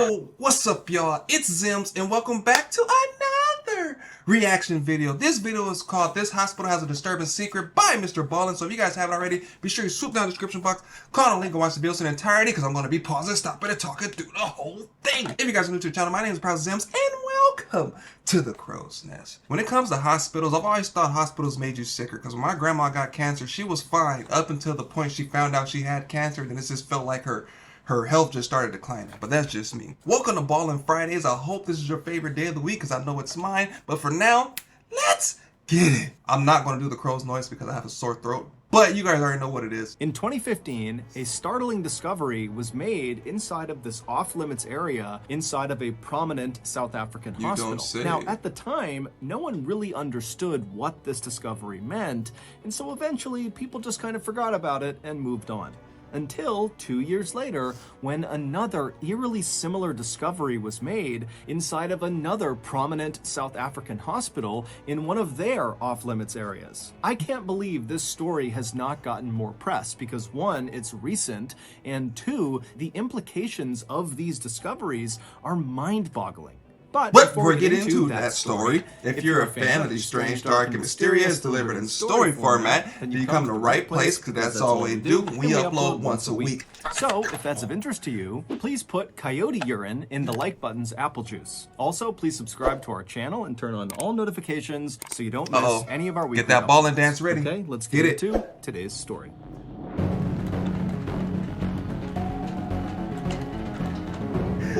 Yo, what's up y'all? It's Zems and welcome back to another reaction video. This video is called This Hospital Has a Disturbing Secret by Mrballen. So if you guys haven't already, be sure you swoop down the description box, click on the link and watch the video in entirety because I'm going to be pausing, stopping, and talking through the whole thing. If you guys are new to the channel, my name is Reprisalzems and welcome to the Crow's Nest. When it comes to hospitals, I've always thought hospitals made you sicker because when my grandma got cancer, she was fine up until the point she found out she had cancer. Then it just felt like her health just started declining, but that's just me. Welcome to Ballin' Fridays. I hope this is your favorite day of the week because I know it's mine. But for now, let's get it. I'm not going to do the crow's noise because I have a sore throat, but you guys already know what it is. In 2015, a startling discovery was made inside of this off-limits area inside of a prominent South African hospital. Don't say. Now, at the time, no one really understood what this discovery meant, and so eventually people just kind of forgot about it and moved on. Until 2 years later, when another eerily similar discovery was made inside of another prominent South African hospital in one of their off-limits areas. I can't believe this story has not gotten more press because one, it's recent, and two, the implications of these discoveries are mind-boggling. But before we get into that story, if you're a fan of these strange, dark, and mysterious delivered in story format, then you come to the right place because that's all we do. We upload once a week. So, if that's of interest to you, please put coyote urine in the like button's apple juice. Also, please subscribe to our channel and turn on all notifications so you don't miss any of our weekly Get that ball and dance ready. Okay, let's get into today's story.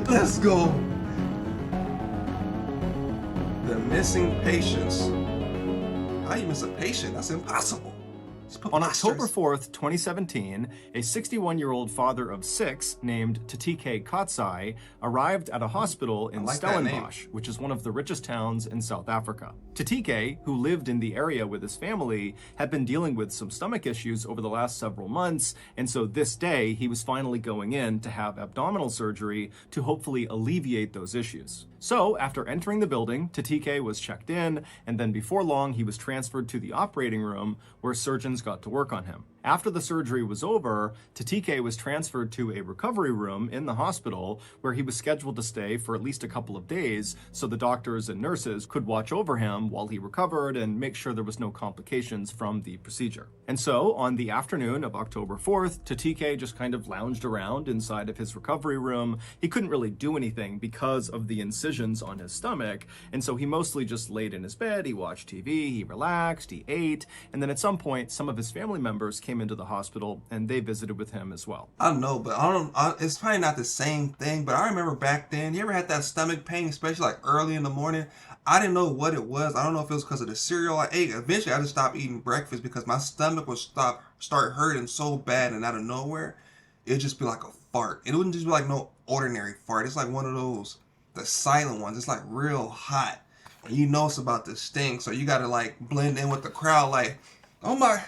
Let's go. The missing patients. How you miss a patient? That's impossible. On October 4th, 2017, a 61-year-old father of 6 named Tatika Katsai arrived at a hospital in Stellenbosch, which is one of the richest towns in South Africa. Tatika, who lived in the area with his family, had been dealing with some stomach issues over the last several months, and so this day he was finally going in to have abdominal surgery to hopefully alleviate those issues. So, after entering the building, Tatika was checked in, and then before long he was transferred to the operating room where surgeons got to work on him. After the surgery was over, Tatika was transferred to a recovery room in the hospital where he was scheduled to stay for at least a couple of days so the doctors and nurses could watch over him while he recovered and make sure there was no complications from the procedure. And so, on the afternoon of October 4th, Tatika just kind of lounged around inside of his recovery room. He couldn't really do anything because of the incisions on his stomach, and so he mostly just laid in his bed, he watched TV, he relaxed, he ate, and then at some point, some of his family members came into the hospital and they visited with him as well. I know, but it's probably not the same thing, but I remember back then, you ever had that stomach pain, especially like early in the morning? I didn't know what it was. I don't know if it was because of the cereal I ate. Eventually, I just stopped eating breakfast because my stomach would start hurting so bad, and out of nowhere, it'd just be like a fart. It wouldn't just be like no ordinary fart. It's like one of those, the silent ones. It's like real hot. And you know it's about to stink, so you got to like blend in with the crowd like, oh my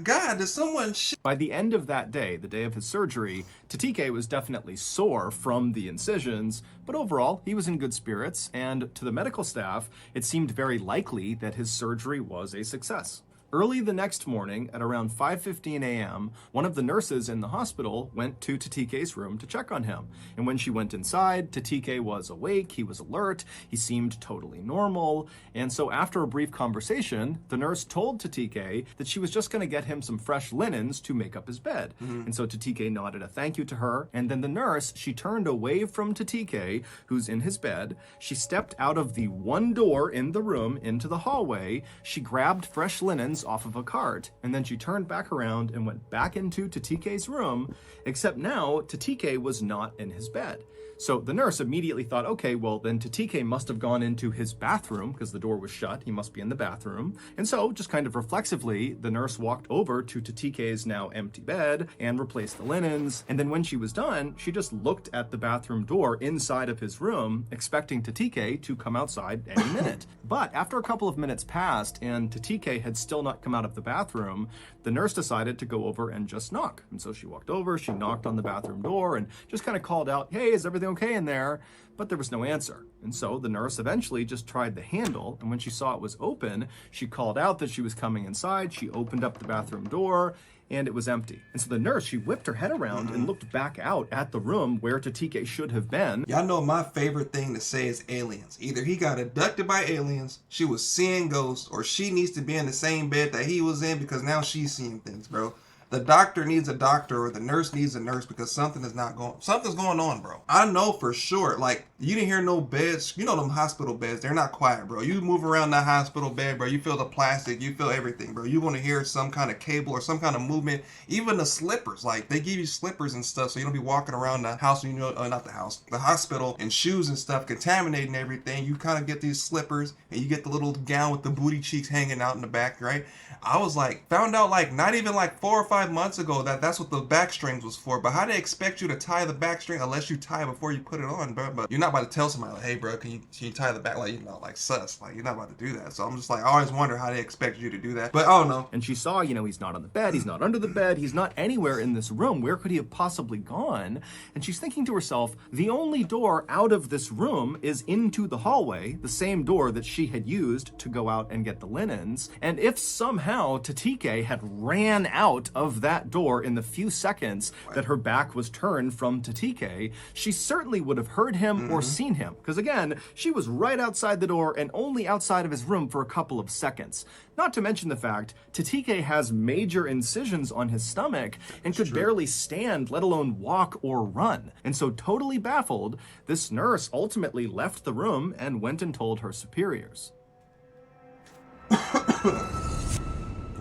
God, did someone shit? By the end of that day, the day of his surgery, Tatika was definitely sore from the incisions, but overall, he was in good spirits, and to the medical staff, it seemed very likely that his surgery was a success. Early the next morning, at around 5:15 a.m., one of the nurses in the hospital went to Tatika's room to check on him. And when she went inside, Tatika was awake, he was alert, he seemed totally normal. And so after a brief conversation, the nurse told Tatika that she was just going to get him some fresh linens to make up his bed. And so Tatika nodded a thank you to her, and then the nurse, she turned away from Tatika, who's in his bed. She stepped out of the one door in the room into the hallway, she grabbed fresh linens off of a cart, and then she turned back around and went back into Tatika's room, except now Tatika was not in his bed. So the nurse immediately thought, okay, well then Tatika must have gone into his bathroom because the door was shut. He must be in the bathroom. And so just kind of reflexively, the nurse walked over to Tatika's now empty bed and replaced the linens. And then when she was done, she just looked at the bathroom door inside of his room, expecting Tatika to come outside any minute. But after a couple of minutes passed and Tatika had still not come out of the bathroom, the nurse decided to go over and just knock. And so she walked over, she knocked on the bathroom door and just kind of called out, hey, is everything okay in there? But there was no answer. And so the nurse eventually just tried the handle, and when she saw it was open, she called out that she was coming inside. She opened up the bathroom door, and it was empty. And so the nurse, she whipped her head around and looked back out at the room where Tatika should have been. Y'all know my favorite thing to say is aliens. Either he got abducted by aliens, she was seeing ghosts, or she needs to be in the same bed that he was in because now she's seeing things, bro. The doctor needs a doctor or the nurse needs a nurse because something's going on, bro. I know for sure. Like, you didn't hear no beds. You know them hospital beds, they're not quiet, bro. You move around that hospital bed, bro, you feel the plastic, you feel everything, bro. You want to hear some kind of cable or some kind of movement. Even the slippers, like they give you slippers and stuff so you don't be walking around the house, you know, not the house, the hospital, and shoes and stuff contaminating everything. You kind of get these slippers and you get the little gown with the booty cheeks hanging out in the back, right? I was like, found out like not even like 4 or 5 months ago that's what the back strings was for. But how they expect you to tie the back string unless you tie it before you put it on, bro? But you're not about to tell somebody like, hey, bro, can you tie the back, like, you know, like sus, like you're not about to do that. So I'm just like, I always wonder how they expect you to do that. But I don't know. And she saw, you know, he's not on the bed, he's not under the bed, he's not anywhere in this room. Where could he have possibly gone? And she's thinking to herself, the only door out of this room is into the hallway, the same door that she had used to go out and get the linens. And if somehow Tatika had ran out of that door in the few seconds that her back was turned from Tatika, she certainly would have heard him or seen him. Because again, she was right outside the door and only outside of his room for a couple of seconds. Not to mention the fact, Tatika has major incisions on his stomach and could barely stand, let alone walk or run. And so totally baffled, this nurse ultimately left the room and went and told her superiors.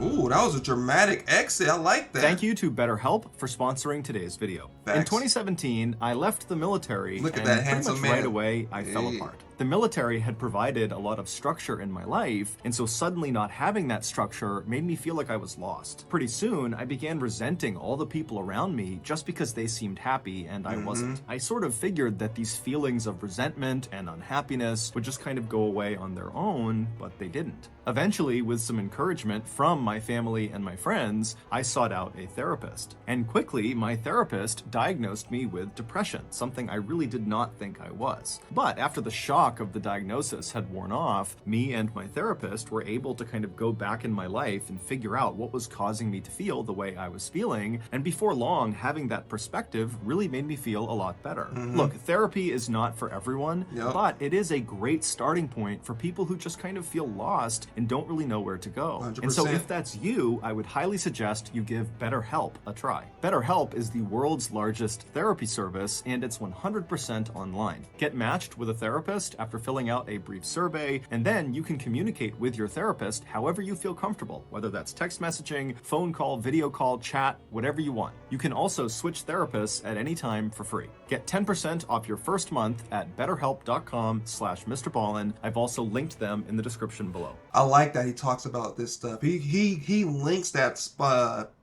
Ooh, that was a dramatic exit. I like that. Thank you to BetterHelp for sponsoring today's video. Facts. In 2017, I left the military, Look at and that pretty handsome much man. right away, I fell Hey. apart. The military had provided a lot of structure in my life, and so suddenly not having that structure made me feel like I was lost. Pretty soon, I began resenting all the people around me just because they seemed happy and I wasn't. I sort of figured that these feelings of resentment and unhappiness would just kind of go away on their own, but they didn't. Eventually, with some encouragement from my family and my friends, I sought out a therapist. And quickly, my therapist diagnosed me with depression, something I really did not think I was. But after the shock of the diagnosis had worn off, me and my therapist were able to kind of go back in my life and figure out what was causing me to feel the way I was feeling. And before long, having that perspective really made me feel a lot better. Look, therapy is not for everyone, but it is a great starting point for people who just kind of feel lost and don't really know where to go. 100%. And so if that's you, I would highly suggest you give BetterHelp a try. BetterHelp is the world's largest therapy service, and it's 100% online. Get matched with a therapist after filling out a brief survey, and then you can communicate with your therapist however you feel comfortable, whether that's text messaging, phone call, video call, chat, whatever you want. You can also switch therapists at any time for free. Get 10% off your first month at betterhelp.com/MrBallen. I've also linked them in the description below. I like that he talks about this stuff. He links that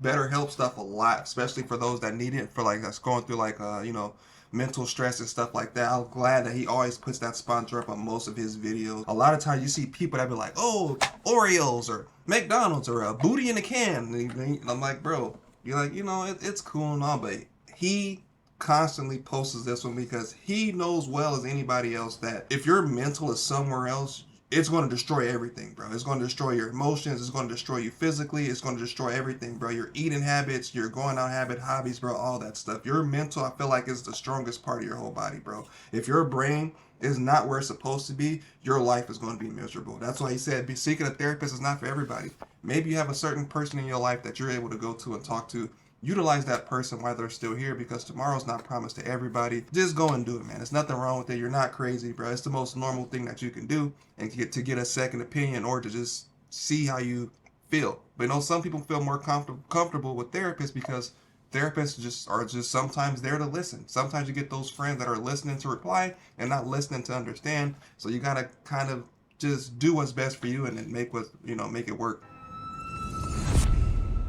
BetterHelp stuff a lot, especially for those that need it, for like that's going through like you know, mental stress and stuff like that. I'm glad that he always puts that sponsor up on most of his videos. A lot of times you see people that be like, oh, Oreos or McDonald's or a booty in a can. And I'm like, bro, you're like, you know, it's cool and all, but he constantly posts this one because he knows well as anybody else that if your mental is somewhere else, it's going to destroy everything, bro. It's going to destroy your emotions. It's going to destroy you physically. It's going to destroy everything, bro. Your eating habits, your going out habit, hobbies, bro, all that stuff. Your mental, I feel like, is the strongest part of your whole body, bro. If your brain is not where it's supposed to be, your life is going to be miserable. That's why he said seeking a therapist is not for everybody. Maybe you have a certain person in your life that you're able to go to and talk to. Utilize that person while they're still here, because tomorrow's not promised to everybody. Just go and do it, man. There's nothing wrong with it. You're not crazy, bro. It's the most normal thing that you can do, and get a second opinion or to just see how you feel. But you know, some people feel more comfortable with therapists because therapists are just sometimes there to listen. Sometimes you get those friends that are listening to reply and not listening to understand. So you gotta kind of just do what's best for you and then make it work.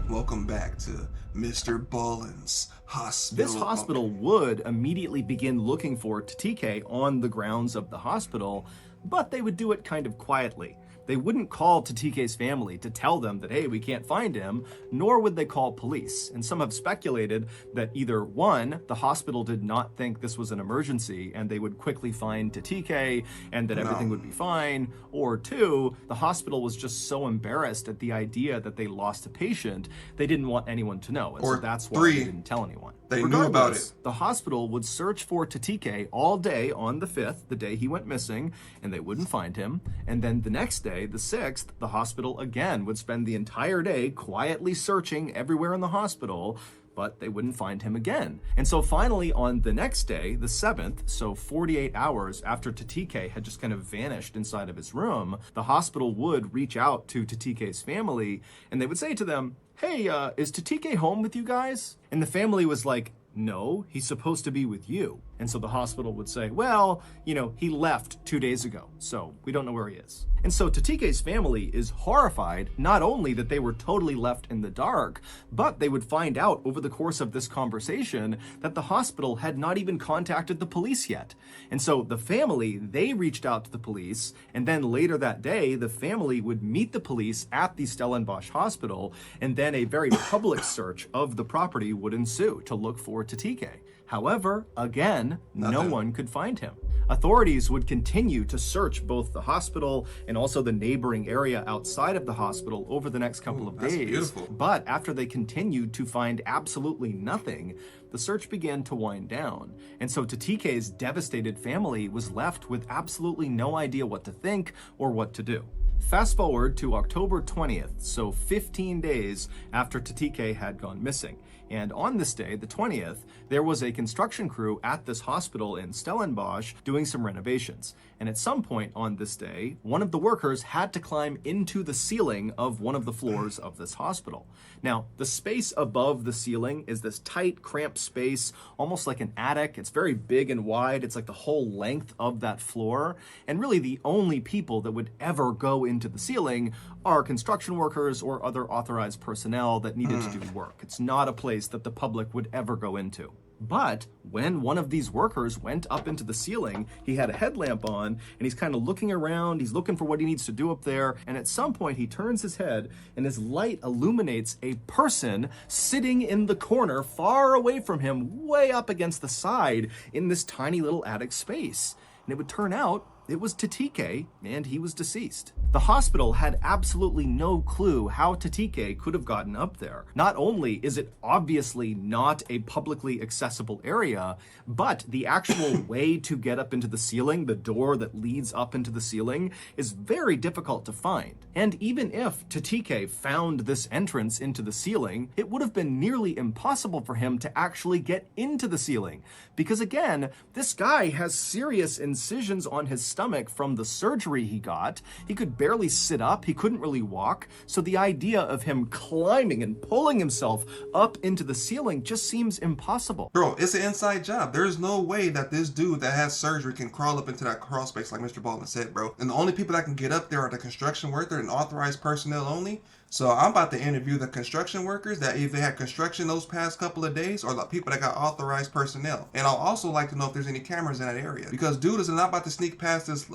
Welcome back to Mrballen's hospital. This hospital would immediately begin looking for Tatika on the grounds of the hospital, but they would do it kind of quietly. They wouldn't call Tatike's family to tell them that, hey, we can't find him, nor would they call police. And some have speculated that either one, the hospital did not think this was an emergency and they would quickly find Tatike and that everything would be fine, or two, the hospital was just so embarrassed at the idea that they lost a patient, they didn't want anyone to know. And or so that's why three, they didn't tell anyone. They knew about it. The hospital would search for Tatike all day on the 5th, the day he went missing, and they wouldn't find him. And then the next day, the 6th, the hospital again would spend the entire day quietly searching everywhere in the hospital, but they wouldn't find him again. And so finally on the next day, the 7th, so 48 hours after Tatike had just kind of vanished inside of his room, the hospital would reach out to Tatike's family and they would say to them, hey, is Tatike home with you guys? And the family was like, no, he's supposed to be with you. And so the hospital would say, well, you know, he left 2 days ago, so we don't know where he is. And so Tatike's family is horrified, not only that they were totally left in the dark, but they would find out over the course of this conversation that the hospital had not even contacted the police yet. And so the family, they reached out to the police, and then later that day, the family would meet the police at the Stellenbosch hospital, and then a very public search of the property would ensue to look for Tatike. However, again, no one could find him. Authorities would continue to search both the hospital and also the neighboring area outside of the hospital over the next couple of days. Beautiful. But after they continued to find absolutely nothing, the search began to wind down. And so Tatike's devastated family was left with absolutely no idea what to think or what to do. Fast forward to October 20th, so 15 days after Tatike had gone missing. And on this day, the 20th, there was a construction crew at this hospital in Stellenbosch doing some renovations. And at some point on this day, one of the workers had to climb into the ceiling of one of the floors of this hospital. Now, the space above the ceiling is this tight, cramped space, almost like an attic. It's very big and wide. It's like the whole length of that floor. And really the only people that would ever go into the ceiling are construction workers or other authorized personnel that needed to do work. It's not a place that the public would ever go into. But when one of these workers went up into the ceiling, he had a headlamp on and he's kind of looking around, he's looking for what he needs to do up there, and at some point he turns his head and his light illuminates a person sitting in the corner far away from him, way up against the side in this tiny little attic space. And it would turn out it was Tatike, and he was deceased. The hospital had absolutely no clue how Tatike could have gotten up there. Not only is it obviously not a publicly accessible area, but the actual way to get up into the ceiling, the door that leads up into the ceiling, is very difficult to find. And even if Tatike found this entrance into the ceiling, it would have been nearly impossible for him to actually get into the ceiling. Because again, this guy has serious incisions on his stomach from the surgery he got. He could barely sit up. He couldn't really walk. So the idea of him climbing and pulling himself up into the ceiling just seems impossible. Bro, it's an inside job. There's no way that this dude that has surgery can crawl up into that crawl space like Mrballen said, bro. And the only people that can get up there are the construction worker and authorized personnel only. So I'm about to interview the construction workers that either had construction those past couple of days or the people that got authorized personnel. And I'll also like to know if there's any cameras in that area. Because dude is not about to sneak past this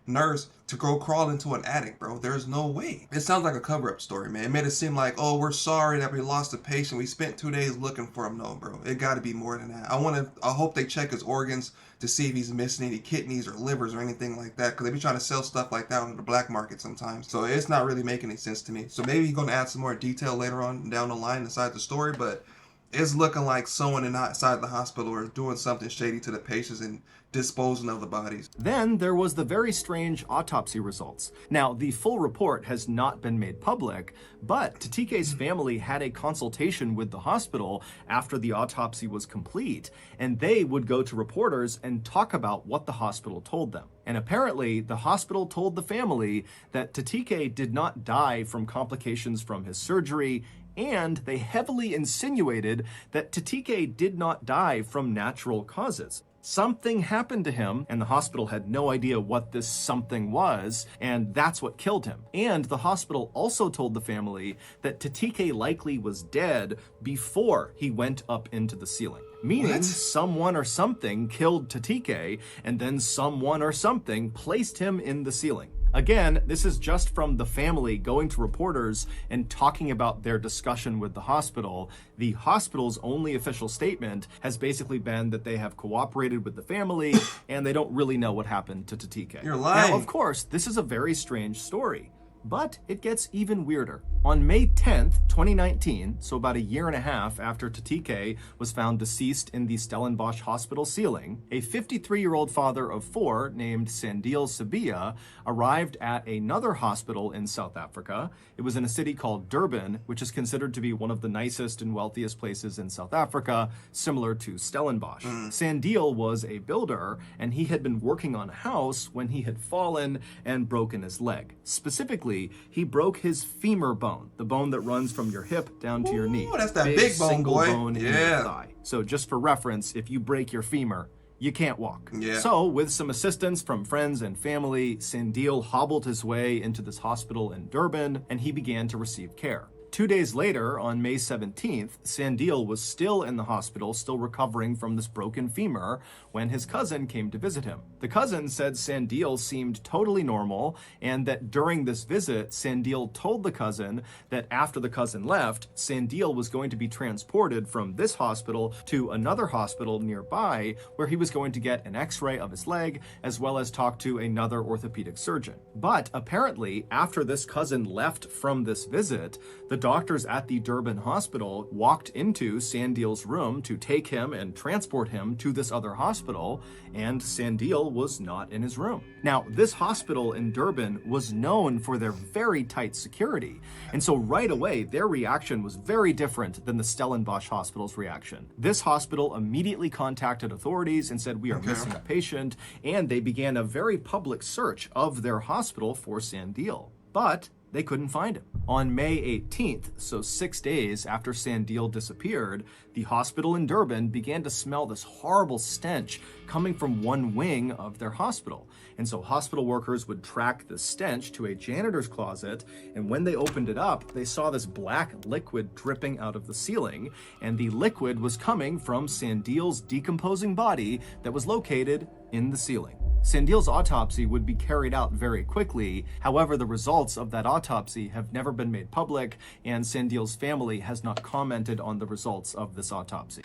nurse to go crawl into an attic, bro. There's no way. It sounds like a cover-up story, man. It made it seem like, oh, we're sorry that we lost a patient. We spent 2 days looking for him. No, bro. It got to be more than that. I hope they check his organs to see if he's missing any kidneys or livers or anything like that, because they be trying to sell stuff like that on the black market sometimes. So it's not really making any sense to me. So maybe he's going to add some more detail later on down the line inside the story, but it's looking like someone inside the hospital is doing something shady to the patients and disposing of the bodies. Then there was the very strange autopsy results. Now, the full report has not been made public, but Tatike's family had a consultation with the hospital after the autopsy was complete, and they would go to reporters and talk about what the hospital told them. And apparently, the hospital told the family that Tatike did not die from complications from his surgery, and they heavily insinuated that Tatike did not die from natural causes. Something happened to him, and the hospital had no idea what this something was, and that's what killed him. And the hospital also told the family that Tatike likely was dead before he went up into the ceiling. Meaning someone or something killed Tatike, and then someone or something placed him in the ceiling. Again, this is just from the family going to reporters and talking about their discussion with the hospital. The hospital's only official statement has basically been that they have cooperated with the family and they don't really know what happened to Tatika. You're lying. Now, of course, this is a very strange story. But it gets even weirder. On May 10th, 2019, so about a year and a half after Tatika was found deceased in the Stellenbosch hospital ceiling, a 53-year-old father of 4 named Sandile Sabia arrived at another hospital in South Africa. It was in a city called Durban, which is considered to be one of the nicest and wealthiest places in South Africa, similar to Stellenbosch. Sandile was a builder, and he had been working on a house when he had fallen and broken his leg. Specifically, he broke his femur bone, the bone that runs from your hip down to your knee. Ooh, that's that big bone, single boy. bone in your thigh. So just for reference, if you break your femur, you can't walk. Yeah. So with some assistance from friends and family, Sandile hobbled his way into this hospital in Durban, and he began to receive care. 2 days later, on May 17th, Sandile was still in the hospital, still recovering from this broken femur, when his cousin came to visit him. The cousin said Sandile seemed totally normal, and that during this visit, Sandile told the cousin that after the cousin left, Sandile was going to be transported from this hospital to another hospital nearby, where he was going to get an x-ray of his leg, as well as talk to another orthopedic surgeon. But apparently, after this cousin left from this visit, the doctors at the Durban hospital walked into Sandile's room to take him and transport him to this other hospital, and Sandile was not in his room. Now, this hospital in Durban was known for their very tight security, and so right away, their reaction was very different than the Stellenbosch hospital's reaction. This hospital immediately contacted authorities and said, "We are missing a patient," and they began a very public search of their hospital for Sandile. But they couldn't find him. On May 18th, so 6 days after Sandile disappeared, the hospital in Durban began to smell this horrible stench coming from one wing of their hospital. And so hospital workers would track the stench to a janitor's closet, and when they opened it up, they saw this black liquid dripping out of the ceiling, and the liquid was coming from Sandile's decomposing body that was located in the ceiling. Sandile's autopsy would be carried out very quickly. However, the results of that autopsy have never been made public, and Sandile's family has not commented on the results of this autopsy.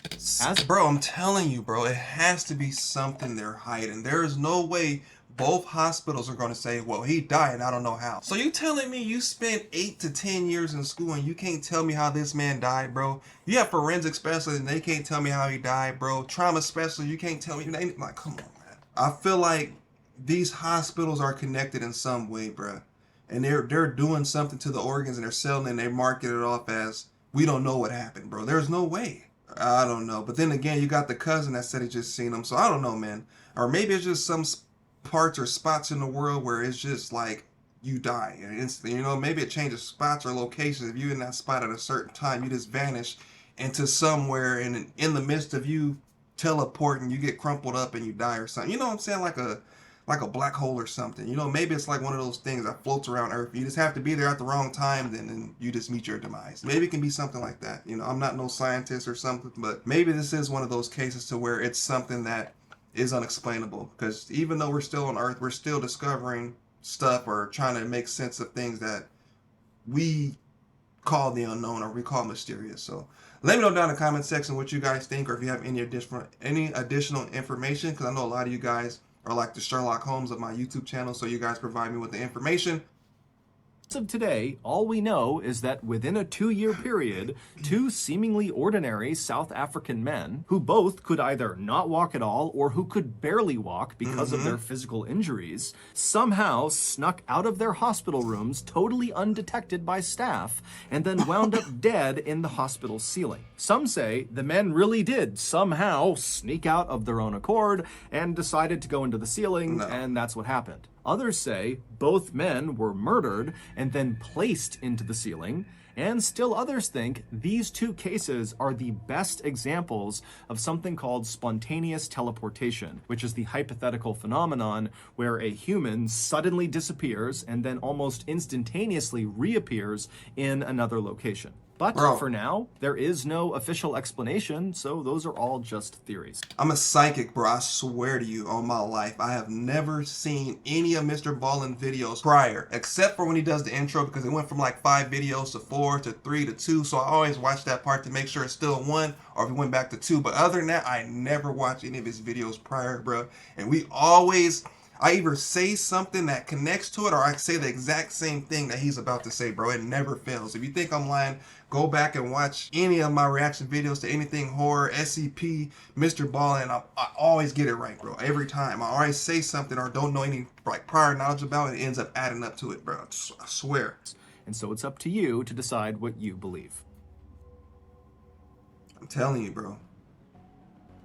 Bro, I'm telling you, bro, it has to be something they're hiding. There is no way both hospitals are going to say, well, he died, I don't know how. So you telling me you spent 8 to 10 years in school and you can't tell me how this man died, bro? You have forensic specialists and they can't tell me how he died, bro. Trauma specialists, you can't tell me. Like, come on, man. I feel like these hospitals are connected in some way, bro. And they're doing something to the organs and they're selling and they market it off as, we don't know what happened, bro. There's no way. I don't know. But then again, you got the cousin that said he just seen him. So I don't know, man. Or maybe it's just some parts or spots in the world where it's just like you die. And instantly, you know, maybe it changes spots or locations. If you're in that spot at a certain time, you just vanish into somewhere and in the midst of you teleporting, you get crumpled up and you die or something. You know what I'm saying? Like a black hole or something. You know, maybe it's like one of those things that floats around Earth. You just have to be there at the wrong time, then you just meet your demise. Maybe it can be something like that. You know, I'm not no scientist or something, but maybe this is one of those cases to where it's something that is unexplainable. Because even though we're still on Earth, we're still discovering stuff or trying to make sense of things that we call the unknown or we call mysterious. So let me know down in the comment section what you guys think, or if you have any additional information, because I know a lot of you guys are like the Sherlock Holmes of my YouTube channel, so you guys provide me with the information. As of today, all we know is that within a 2-year period, 2 seemingly ordinary South African men, who both could either not walk at all or who could barely walk because of their physical injuries, somehow snuck out of their hospital rooms totally undetected by staff and then wound up dead in the hospital ceiling. Some say the men really did somehow sneak out of their own accord and decided to go into the ceiling, and that's what happened. Others say both men were murdered and then placed into the ceiling, and still others think these 2 cases are the best examples of something called spontaneous teleportation, which is the hypothetical phenomenon where a human suddenly disappears and then almost instantaneously reappears in another location. But Bro. for now, there is no official explanation, so those are all just theories. I'm a psychic, bro. I swear to you, on my life, I have never seen any of Mr. Ballen videos prior, except for when he does the intro, because it went from like 5 videos to 4 to 3 to 2. So I always watch that part to make sure it's still 1, or if it went back to 2. But other than that, I never watched any of his videos prior, bro. And we always, I either say something that connects to it, or I say the exact same thing that he's about to say, bro. It never fails. If you think I'm lying, go back and watch any of my reaction videos to anything horror, SCP, Mr. Ballen. I always get it right, bro. Every time. I always say something or don't know any like prior knowledge about it, it ends up adding up to it, bro. I swear. And so it's up to you to decide what you believe. I'm telling you, bro.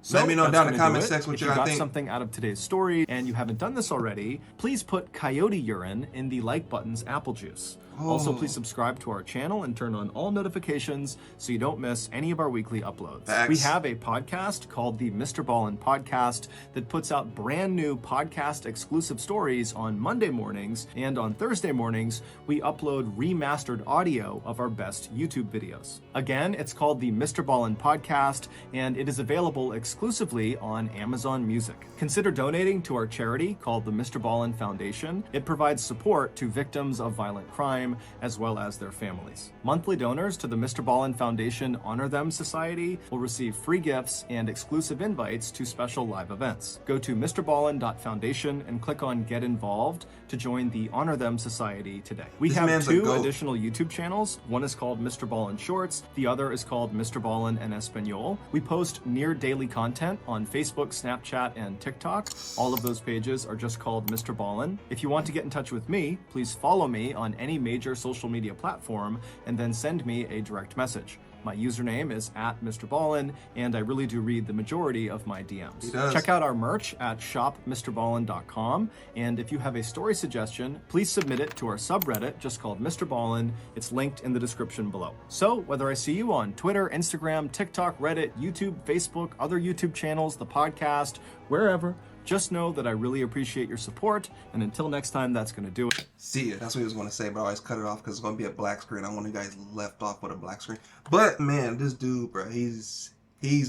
So let me know that's down in the gonna comment do it. section what if you got think. something out of today's story and you haven't done this already, please put coyote urine in the like button's apple juice. Also, please subscribe to our channel and turn on all notifications so you don't miss any of our weekly uploads. Facts. We have a podcast called the Mr. Ballen Podcast that puts out brand new podcast exclusive stories on Monday mornings, and on Thursday mornings, we upload remastered audio of our best YouTube videos. Again, it's called the Mr. Ballen Podcast, and it is available exclusively on Amazon Music. Consider donating to our charity called the Mr. Ballen Foundation. It provides support to victims of violent crime as well as their families. Monthly donors to the Mr. Ballen Foundation Honor Them Society will receive free gifts and exclusive invites to special live events. Go to mrballen.foundation and click on Get Involved to join the Honor Them Society today. We This have man's a 2 goat. additional YouTube channels. One is called Mr. Ballen Shorts. The other is called Mr. Ballen en Espanol. We post near daily content on Facebook, Snapchat, and TikTok. All of those pages are just called Mr. Ballen. If you want to get in touch with me, please follow me on any major social media platform and then send me a direct message. My username is @MrBallen, and I really do read the majority of my DMs. He does. Check out our merch at shopmrballen.com, and if you have a story suggestion, please submit it to our subreddit just called Mr. Ballen. It's linked in the description below. So whether I see you on Twitter, Instagram, TikTok, Reddit, YouTube, Facebook, other YouTube channels, the podcast, wherever, just know that I really appreciate your support, and until next time, that's going to do it. See it. That's what he was going to say, but I always cut it off because it's going to be a black screen. I want you guys left off with a black screen. But, man, this dude, bro, he's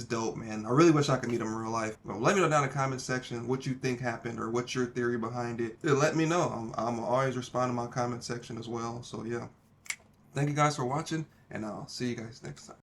dope, man. I really wish I could meet him in real life. Well, let me know down in the comment section what you think happened or what's your theory behind it. Let me know. I'm always respond to my comment section as well. So, yeah. Thank you guys for watching, and I'll see you guys next time.